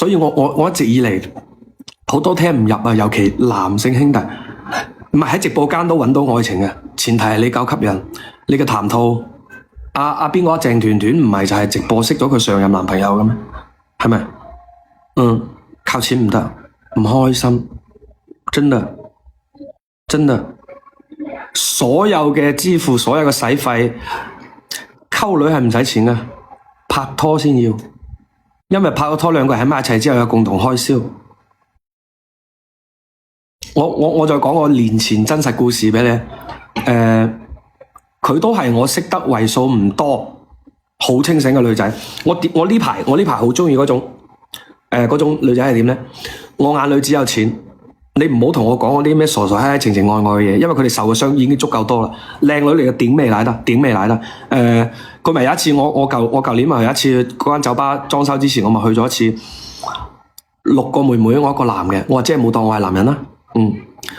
所以我一直以嚟好多聽唔入啊，尤其男性兄弟，唔係喺直播間都揾到愛情嘅，前提係你夠吸引，你嘅談吐。阿邊個鄭團團唔係就係直播識咗佢上任男朋友嘅咩？係咪？靠錢唔得，唔開心，真的真的，所有嘅支付，所有嘅使費，溝女係唔使錢嘅，拍拖先要，因為拍咗拖兩個人喺埋一齊之後有共同開銷。我再講個年前真實故事俾你，佢都係我識得為數唔多好清醒嘅女仔。我呢排好鍾意嗰種女仔係點呢？我眼裏只有錢，你唔好同我講嗰啲咩傻傻閪閪情情愛愛嘅嘢，因為佢哋受嘅傷已經足夠多啦。靚女嚟嘅點未嚟得？點未嚟得？佢咪有一次我舊年咪有一次嗰間酒吧裝修之前，我咪去咗一次，6個妹妹，我一個男嘅，我話即係冇當我係男人啦。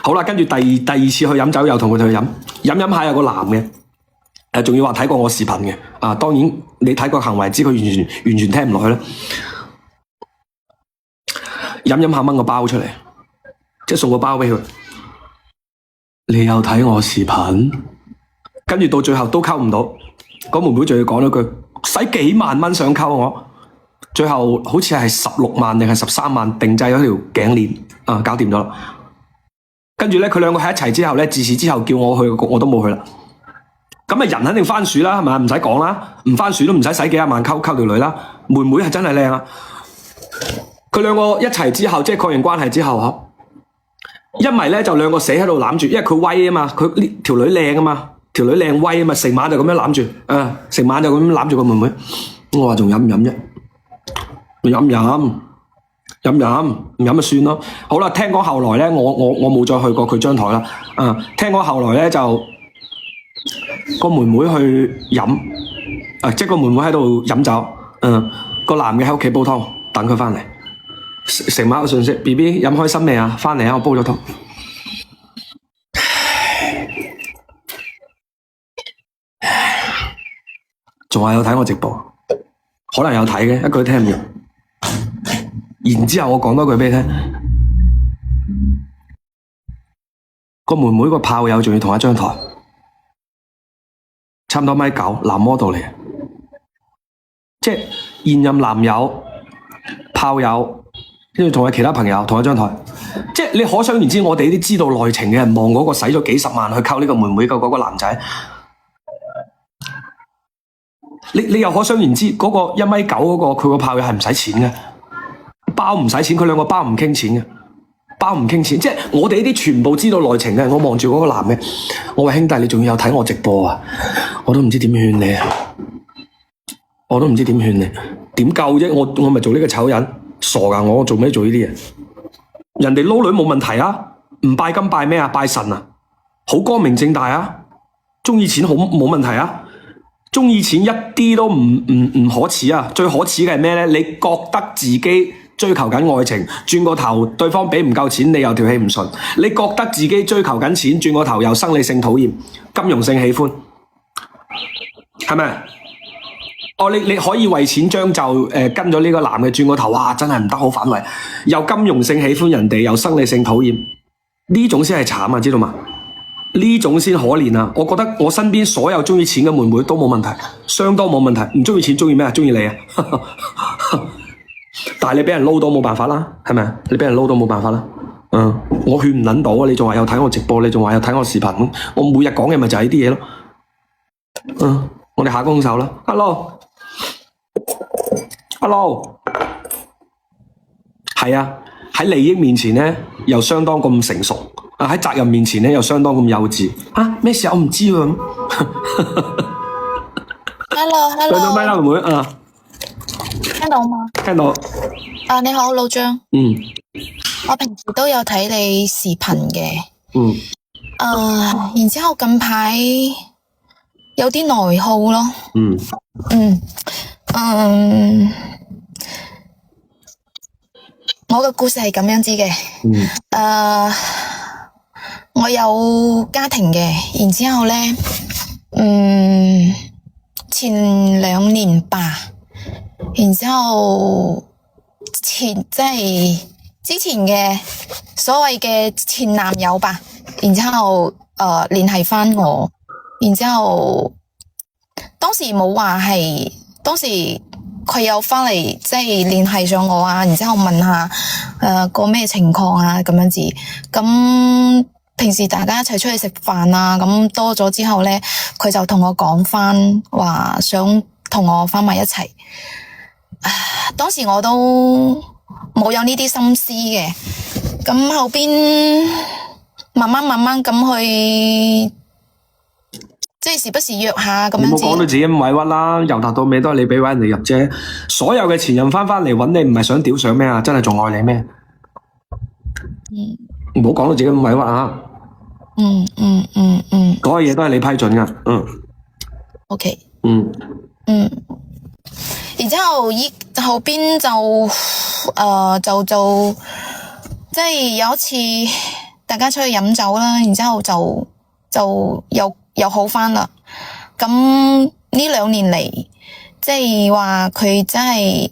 好啦，跟住第二次去飲酒又同佢哋去飲下有個男嘅。仲要話睇過我視頻嘅，當然你睇過行為知佢完全聽唔落去啦。飲下掹個包出嚟，即係送個包俾佢。你有睇我視頻？跟住到最後都溝唔到，嗰妹妹仲要講咗句，使幾萬蚊想溝我，最後好似係16萬定係13萬定製咗條頸鏈，搞掂咗啦。跟住咧，佢兩個喺一齊之後咧，自此之後叫我去個局我都冇去啦。咁啊，人肯定番薯啦，係咪？唔使講啦，唔番薯都唔使幾廿萬溝條女啦。妹妹係真係靚啊！佢兩個一齊之後，即係確認關係之後，一咪咧就兩個死喺度攬住，因為佢威啊嘛，佢呢條女靚啊嘛，條女靚威啊嘛，成晚就咁樣攬住，成晚就咁樣攬住個妹妹。我話仲飲唔飲啫？飲唔飲就算咯。好啦，聽講後來咧，我冇再去過佢張台啦。聽講後來咧就個妹妹去飲，即係個妹妹喺度飲酒，個男嘅喺屋企煲湯等佢翻嚟，成晚嘅信息 ，BB 飲開心未啊？翻嚟啊，我煲咗湯。仲話有睇我直播，可能有睇嘅，一句都聽唔入。然之後我講多句俾你聽，個妹妹個炮友仲要同一張台，差唔多1.9米，男 model 嚟嘅，即係現任男友、炮友，跟住同佢其他朋友同一張台，即係你可想而知，我哋呢啲知道內情嘅人望嗰個使咗幾十萬去溝呢個妹妹嘅嗰個男仔，你又可想而知嗰個1.9米嗰個佢個炮友係唔使錢嘅。包唔使錢，佢兩個包唔傾錢嘅，包唔傾錢，即係我哋呢啲全部知道內情嘅。我望住嗰個男嘅，我話兄弟，你仲要有睇我直播啊？我都唔知點勸你啊！我都唔知點勸你，點救啫？我咪做呢個醜人，傻噶！我做咩做呢啲嘢？人哋撈女冇問題啊，唔拜金拜咩啊？拜神啊，好光明正大啊！中意錢好冇問題啊！中意錢一啲都唔可恥啊！最可恥嘅係咩呢？你覺得自己追求緊愛情，轉個頭對方俾唔夠錢，你又條氣唔順；你覺得自己追求緊錢，轉個頭又生理性討厭、金融性喜歡，係咪？你可以為錢將就，跟咗呢個男嘅，轉個頭，哇，真係唔得，好反胃，又金融性喜歡人哋，又生理性討厭，呢種先係慘啊！知道嘛？呢種先可憐啊！我覺得我身邊所有中意錢嘅妹妹都冇問題，相當冇問題。唔中意錢，中意咩啊？中意你啊！但係你俾人撈到冇辦法啦，係咪？你俾人撈到冇辦法啦。我勸唔撚到啊！你仲話有睇我直播，你仲話有睇我視頻，我每日講嘅咪就係呢啲嘢咯。我哋下個兇手啦。Hello，係啊，喺利益面前呢，又相當咁成熟。喺責任面前呢，又相當咁幼稚。咩事我唔知喎。Hello，聽到咪啦，妹妹啊？聽到嗎？聽到。你好，老張。我平時都有睇你視頻嘅。然之後近排有啲內耗咯。我嘅故事係咁樣子嘅。我有家庭嘅，然之後呢，前2年吧，然之後前即係之前嘅所謂嘅前男友吧，然之後聯繫翻我，然之後當時冇話係，當時佢有翻嚟即係聯繫上我啊，然之後問下個咩情況啊咁樣子。咁平時大家一齊出去食飯啊，咁多咗之後咧，佢就同我講翻話想同我翻埋一齊。當時我都冇有呢啲心思嘅，咁後邊慢慢咁去，即係時不時約下咁樣子。你冇講到自己咁委屈啦，由頭到尾都係你俾位人哋入啫。所有嘅前任翻嚟揾你，唔係想屌上咩啊？真係仲愛你咩？唔好講到自己咁委屈啊！嗰個嘢都係你批准噶。OK。然之後後邊就即係有一次大家出去飲酒啦，然之後就又好翻啦。咁呢2年嚟，即係話佢真係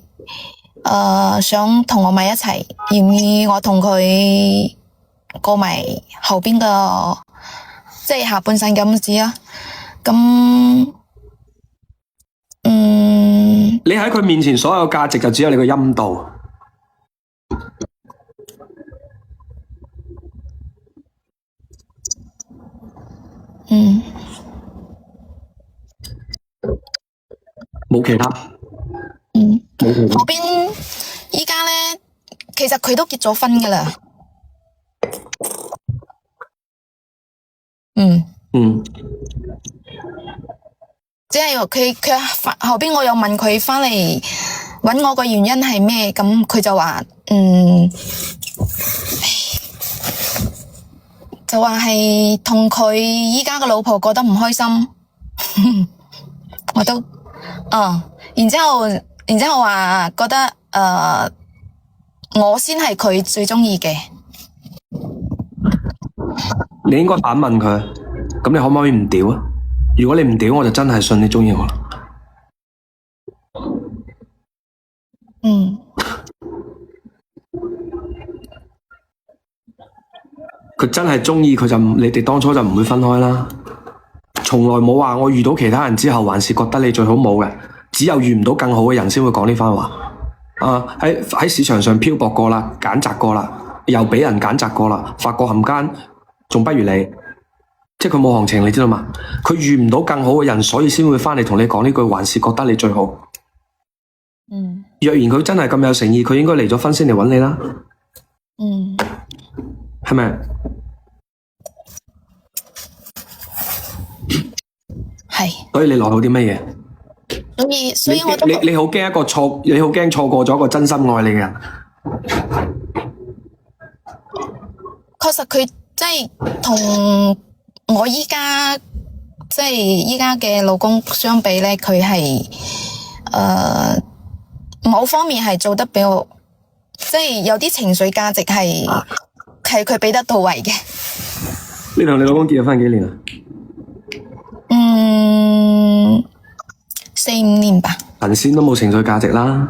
想同我埋一齊，願意我同佢過埋後邊嘅即係下半生咁子啦。咁你喺佢面前所有價值就只有你個陰道。冇其他。嗰邊依家咧，其實佢都結咗婚噶啦。即係佢後邊我又問佢翻嚟搵我個原因係咩，咁佢就話就話係同佢依家個老婆過得唔開心。我都然之後話覺得我先係佢最中意嘅。你應該反問佢，咁你可唔可以唔屌啊？如果你唔屌，我就真係信你中意我啦。佢真係中意佢就你哋當初就唔會分開啦。從來冇話我遇到其他人之後，還是覺得你最好冇嘅。只有遇唔到更好嘅人先會講呢番話。喺市場上漂泊過啦，揀擇過啦，又俾人揀擇過啦，發覺冚間仲不如你。即係佢冇行情，你知道嘛？佢遇唔到更好嘅人，所以先會翻嚟同你講呢句，還是覺得你最好。若然佢真係咁有誠意，佢應該離咗婚先嚟揾你啦。係咪？係。所以你內耗啲乜嘢？所以我都你好驚你好驚錯過咗一個真心愛你嘅人。確實佢即係同我依家嘅老公相比咧，佢係某方面係做得比我，即係有啲情緒價值係佢俾得到位嘅。你同你老公結咗婚幾年啊？4-5年吧。神仙都冇情緒價值啦，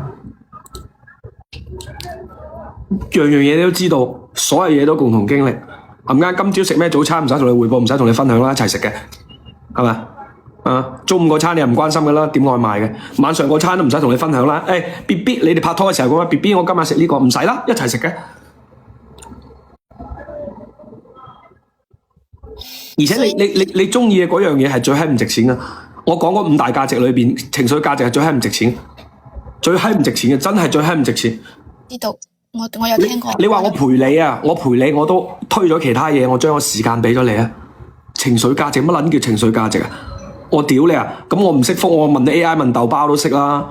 樣樣嘢你都知道，所有嘢都共同經歷。啱啱今朝食咩早餐唔使同你匯報，唔使同你分享啦，一齊食嘅，係咪？中午嗰餐你又唔關心噶啦，點外賣嘅。晚上嗰餐都唔使同你分享啦。BB 你哋拍拖嘅時候講BB我今日食呢個，唔使啦，一齊食嘅。而且你中意嘅嗰樣嘢係最閪唔值錢噶。我講嗰5大價值裏邊，情緒價值係最閪唔值錢，最閪唔值錢嘅，真係最閪唔值錢。呢度我有聽過。你話我陪你啊，我陪你我都推咗其他嘢，我將個時間俾咗你啊。情緒價值乜撚叫情緒價值啊？我屌你啊！咁我唔識覆，我問你 AI 問豆包都識啦。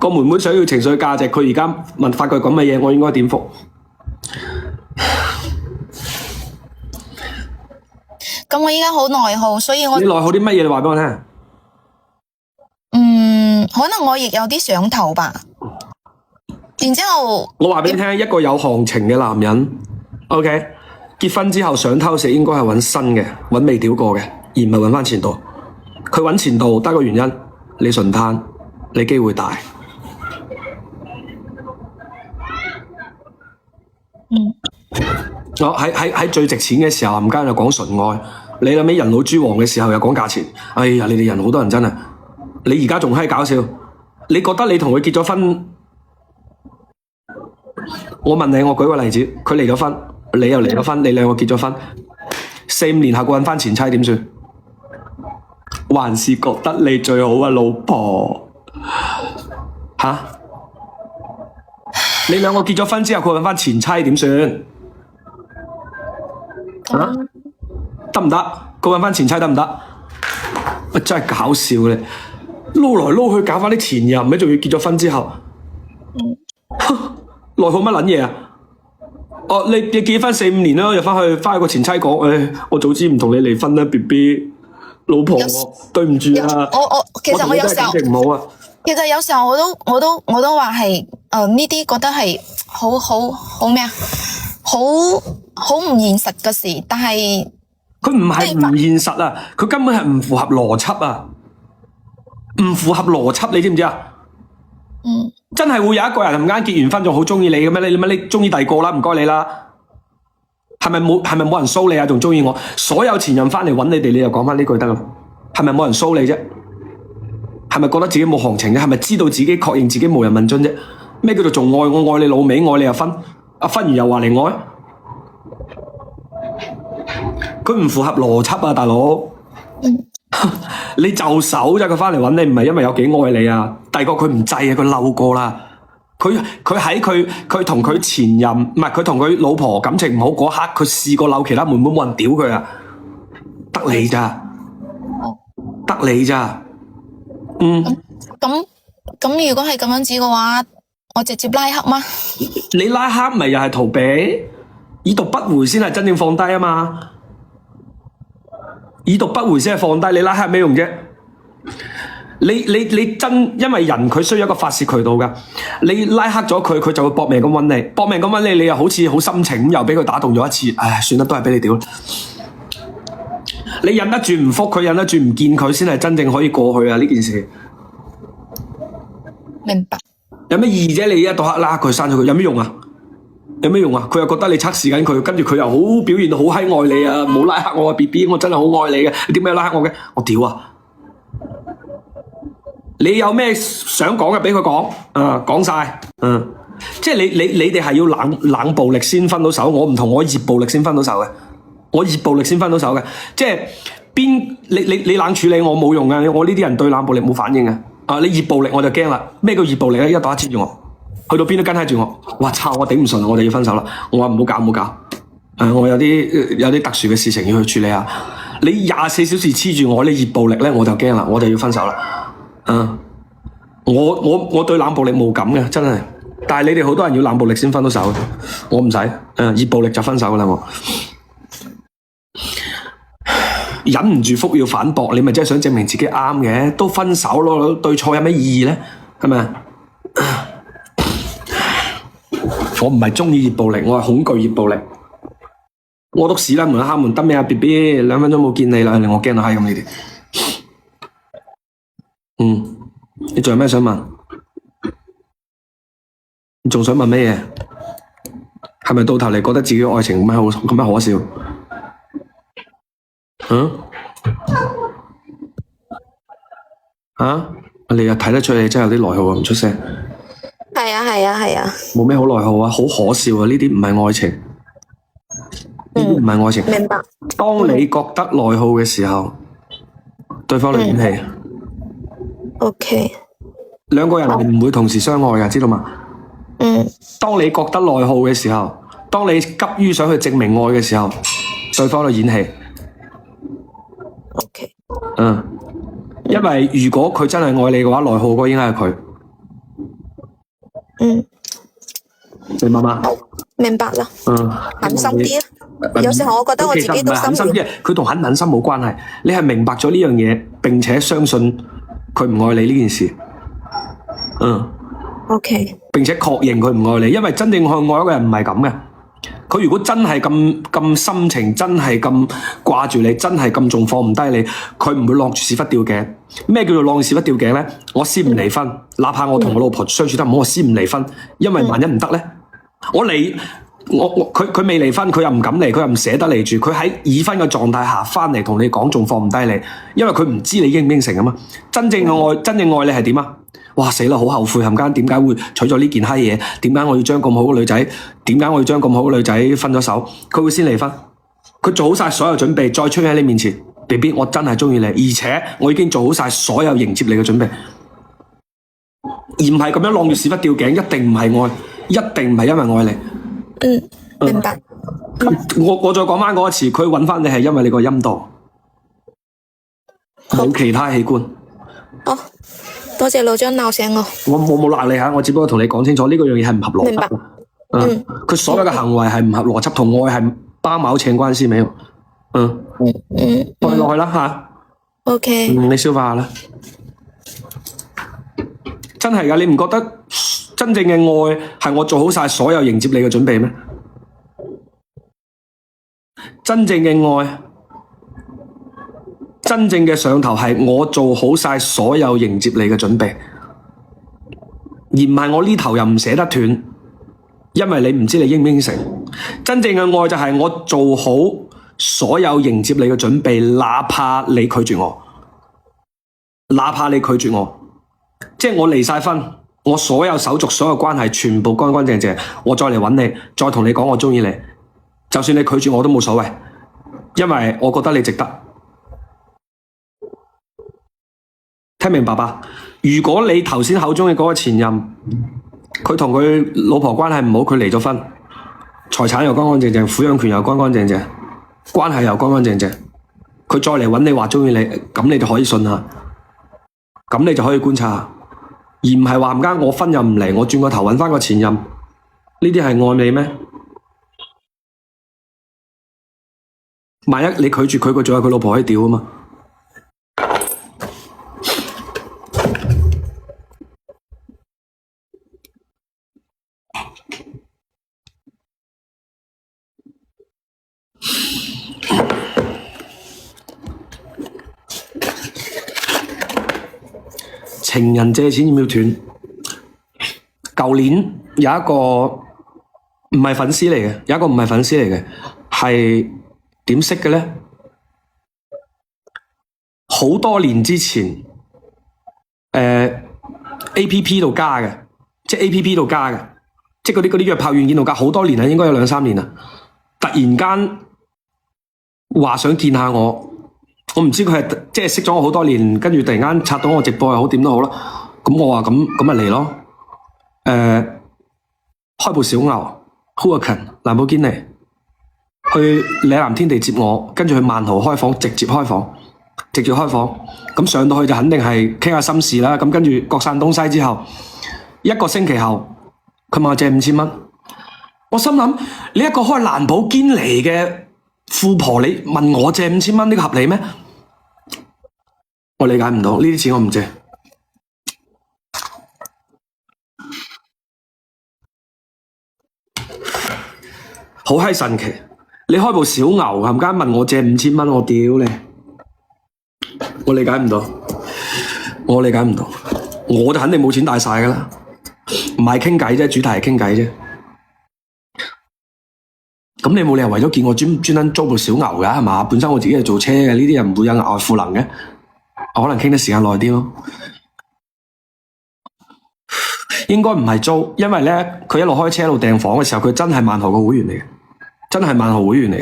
個妹妹想要情緒價值，佢而家問發句咁嘅嘢，我應該點覆？咁我依家好內耗，所以你內耗啲乜嘢？你話俾我聽。可能我亦有啲上頭吧。然之後我話俾你聽，一個有行情嘅男人 ，OK， 結婚之後想偷食，應該係揾新嘅，揾未屌過嘅，而唔係揾翻前度。佢揾前度得個原因，你順攤，你機會大。我喺最值錢嘅時候，唔間就講純愛。你諗起人老珠黃嘅時候又講價錢。哎呀，你哋人好多人真係。你而家仲閪搞笑？你覺得你同佢結咗婚？我問你，我舉個例子，佢離咗婚，你又離咗婚，你兩個結咗婚，4、5年後佢揾翻前妻點算？還是覺得你最好啊，老婆？吓？你兩個結咗婚之後，佢揾翻前妻點算？得唔得？佢揾翻前妻得唔得？真係搞笑咧！撈來撈去搞翻啲前任，咪仲要結咗婚之後？內耗乜撚嘢啊？哦，你結婚4、5年啦，又翻去個前妻講，我早知唔同你離婚啦 ，BB 老婆，對唔住啊！其實我有時候唔好啊。其實有時候我都話係呢啲覺得係好咩啊？好唔現實嘅事，但係佢唔係唔現實啊，佢根本係唔符合邏輯啊，唔符合邏輯，你知唔知啊？真係會有一個人唔啱結完婚仲好中意你嘅咩？你中意第二個啦，唔該你啦。係咪冇人騷你啊？仲中意我？所有前任翻嚟揾你哋，你就講翻呢句得啦。係咪冇人騷你啫？係咪覺得自己冇行情啫？係咪知道自己確認自己無人問津啫？咩叫做仲愛我？愛你老味，愛你又分，分完又話嚟愛，佢唔符合邏輯啊，大佬。你就手啫，佢翻嚟揾你，唔係因為有幾愛你啊。第二個佢唔制啊，佢嬲過啦。佢喺佢同佢前任，唔係佢同佢老婆感情唔好嗰刻，佢試過嬲其他妹妹，冇人屌佢啊。得你咋？得你咋？咁如果係咁樣子嘅話，我直接拉黑嗎？你拉黑咪又係逃避？已讀不回先係真正放低啊嘛！已讀不回先係放低，你拉黑咩用啫？你真因為人佢需要一個發泄渠道噶，你拉黑咗佢，佢就會搏命咁揾你，搏命咁揾你，你又好似好心情咁，又俾佢打動咗一次，唉，算啦，都係俾你屌。你忍得住唔復佢，忍得住唔見佢，先係真正可以過去啊！呢件事明白。有咩意義啫？你一到黑拉佢刪咗佢，有咩用啊？有咩用啊？佢又覺得你測試緊佢，跟住佢又好表現到好閪愛你啊！冇拉黑我啊 ，BB，我真係好愛你嘅，你點解拉黑我嘅？我屌啊！你有咩想講嘅俾佢講，講晒，即係你哋係要冷暴力先分到手，我唔同，我熱暴力先分到手嘅，我熱暴力先分到手嘅，即係你冷處理我冇用嘅，我呢啲人對冷暴力冇反應嘅，你熱暴力我就驚啦，咩叫熱暴力咧？一打一黐住我，去到邊都跟喺住我，哇操！我頂唔順，我哋要分手啦，我話唔好搞，我有啲特殊嘅事情要去處理下，你24小時黐住我，你熱暴力咧我就驚啦，我就要分手啦。我對冷暴力冇感嘅，真係。但係你哋好多人要冷暴力先分到手，我唔使。熱暴力就分手噶啦，我忍唔住腹要反駁，你咪真係想證明自己啱嘅，都分手咯，對錯有咩意義咧？係咪？我唔係中意熱暴力，我係恐懼熱暴力。我篤屎啦，門口敲門得咩啊 ？BB， 2分鐘冇見你啦，令我驚到閪咁你哋。你仲有咩想問？你仲想問咩嘢？係咪到頭嚟覺得自己嘅愛情咁樣可笑？你又睇得出你真係有啲內耗啊，唔出聲。係啊。冇咩好內耗啊，好可笑啊！呢啲唔係愛情，呢啲唔係愛情。明白。當你覺得內耗嘅時候，對方嚟演戲。OK。兩個人係唔會同時相愛嘅，知道嗎？當你覺得內耗嘅時候，當你急於想去證明愛嘅時候，對方喺度演戲。OK。因為如果佢真係愛你嘅話，內耗嗰個應該係佢。明白嗎？明白啦。狠心啲啊！有時候我覺得我自己都心軟。佢同狠心冇關係，你係明白咗呢樣嘢，並且相信佢唔愛你呢件事。OK。並且確認佢唔愛你，因為真正去愛一個人唔係咁嘅。佢如果真係咁深情，真係咁掛住你，真係咁仲放唔低你，佢唔會晾住屎忽吊頸。咩叫做晾住屎忽吊頸咧？我先唔離婚，哪怕我同我老婆相處得唔好，我先唔離婚，因為萬一唔得咧，我離佢未離婚，佢又唔敢離，佢又唔捨得離住，佢喺已婚嘅狀態下翻嚟同你講，仲放唔低你，因為佢唔知你應唔應承啊嘛。真正嘅愛，真正愛你係點啊？哇死啦，好後悔，冚家點解會娶咗呢件閪嘢？點解我要將咁好嘅女仔？點解我要將咁好嘅女仔分咗手？佢會先離婚，佢做好晒所有準備，再出現喺你面前 ，BB 我真係中意你，而且我已經做好晒所有迎接你嘅準備，而唔係咁樣晾住屎忽吊頸，一定唔係愛，一定唔係因為愛你。明白。我再講翻嗰一次，佢揾翻你係因為你個陰道，冇其他器官。好，多謝老張鬧醒我。我冇鬧你吓，我只不過同你講清楚呢個樣嘢係唔合邏明白。輯。佢所有嘅行為係唔合邏輯，同愛係包冇扯關係沒有。落去啦吓。OK。你消化下啦。真係噶，你唔覺得真正嘅愛係我做好晒所有迎接你嘅準備咩？真正嘅愛，真正嘅上頭係我做好晒所有迎接你嘅準備，而唔係我呢頭又唔捨得斷，因為你唔知你應唔應承。真正嘅愛就係我做好所有迎接你嘅準備，哪怕你拒絕我，哪怕你拒絕我，即係我離晒婚，我所有手續、所有關係全部乾乾淨淨，我再嚟揾你，再同你講我鍾意你。就算你拒絕我都冇所謂，因為我覺得你值得。聽明白吧？如果你頭先口中嘅嗰個前任，佢同佢老婆關係唔好，佢離咗婚，財產又乾乾淨淨，撫養權又乾乾淨淨，關係又乾乾淨淨，佢再嚟揾你話鍾意你，咁你就可以信下，咁你就可以觀察下，而唔係話唔啱我婚又唔嚟，我轉個頭揾返個前任，呢啲係愛你咩？萬一你拒絕佢，佢仲有佢老婆可以屌啊嘛！情人借錢要唔要斷？舊年有一個唔係粉絲嚟嘅，有一個唔係粉絲嚟嘅，係點識嘅呢？好多年之前，APP 度加嘅，即係 APP 度加嘅，即係嗰啲約炮軟件度加，好多年啦，應該有2-3年啦。突然間話想見下我唔知佢係即係識咗我好多年，跟住突然間刷到我直播又好，點都好啦。咁我話咁咪嚟咯。開部小牛 Huracan 蘭博基尼去嶺南天地接我，跟住去萬豪開房，直接開房。咁上到去就肯定係傾下心事啦。咁跟住各散東西之後，一個星期後，佢問我借5000蚊。我心諗，你一個開蘭博基尼嘅富婆，你問我借5000蚊，呢個合理咩？我理解唔到，呢啲錢我唔借。好閪神奇！你開部小牛，冚家問我借5000蚊，我屌你！我理解唔到，我就肯定冇錢大晒噶啦，唔係傾偈啫，主題係傾偈啫。咁你冇理由為咗見我專登租部小牛噶係嘛？本身我自己係做車嘅，呢啲人唔會有額外賦能嘅，可能傾得時間耐啲咯。應該唔係租，因為咧佢一路開車一路訂房嘅時候，佢真係萬豪嘅會員嚟嘅，真係萬豪會員嚟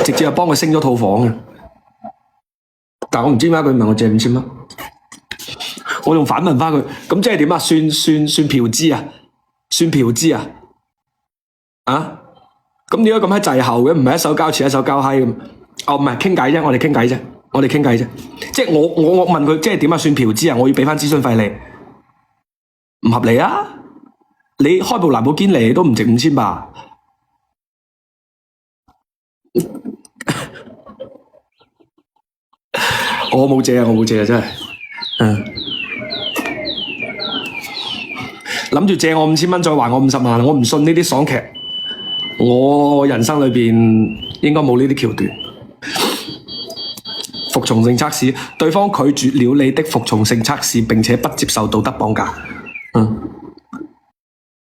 嘅，直接係幫佢升咗套房嘅。但我唔知點解佢問我借5000蚊，我仲反問翻佢，咁即係點啊？算嫖資啊？算嫖資啊？啊？咁點解咁閪滯後嘅？唔係一手交錢一手交閪咁？哦，唔係傾偈啫，我哋傾偈啫，即係我問佢，即係點啊？算嫖資啊？我要俾翻諮詢費你，唔合理啊！你開部蘭博基尼都唔值5000吧？我冇借啊，真係，諗住借我5000蚊，再還我50萬，我唔信呢啲爽劇，我人生裏邊應該冇呢啲橋段。服從性測試，對方拒絕了你的服從性測試，並且不接受道德綁架。